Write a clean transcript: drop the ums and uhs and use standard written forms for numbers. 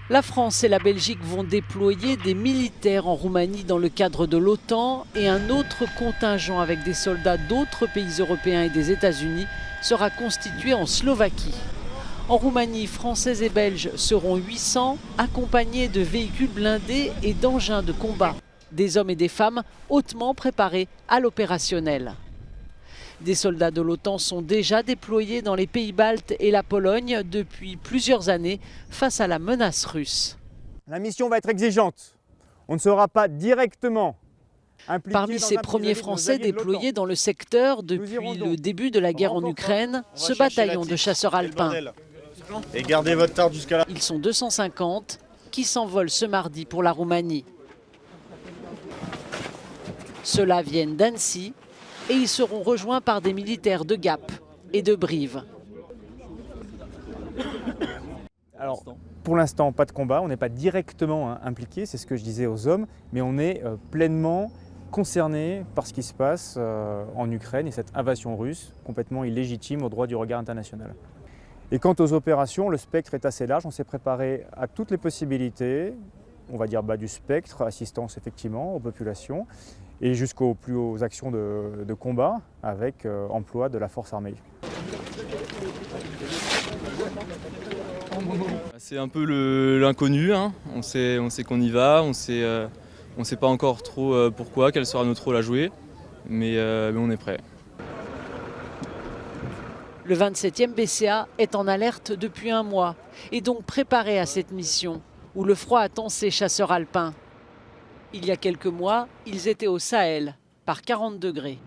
La France et la Belgique vont déployer des militaires en Roumanie dans le cadre de l'OTAN et un autre contingent avec des soldats d'autres pays européens et des États-Unis sera constitué en Slovaquie. En Roumanie, Français et Belges seront 800, accompagnés de véhicules blindés et d'engins de combat. Des hommes et des femmes hautement préparés à l'opérationnel. Des soldats de l'OTAN sont déjà déployés dans les pays baltes et la Pologne depuis plusieurs années face à la menace russe. La mission va être exigeante. On ne sera pas directement impliqué. Parmi ces premiers Français déployés dans le secteur depuis le début de la guerre en Ukraine, ce bataillon de chasseurs alpins. Et gardez votre tarde jusqu'à là. Ils sont 250 qui s'envolent ce mardi pour la Roumanie. Ceux-là viennent d'Annecy et ils seront rejoints par des militaires de Gap et de Brive. Alors, pour l'instant, pas de combat, on n'est pas directement impliqué, c'est ce que je disais aux hommes, mais on est pleinement concerné par ce qui se passe en Ukraine et cette invasion russe complètement illégitime au droit du regard international. Et quant aux opérations, le spectre est assez large, on s'est préparé à toutes les possibilités, on va dire du spectre, assistance effectivement aux populations, et jusqu'aux plus hautes actions de combat avec emploi de la force armée. C'est un peu l'inconnu, hein. On sait qu'on y va, on sait pas encore trop pourquoi, quel sera notre rôle à jouer, mais on est prêt. Le 27e BCA est en alerte depuis un mois et donc préparé à cette mission où le froid attend ses chasseurs alpins. Il y a quelques mois, ils étaient au Sahel, par 40 degrés.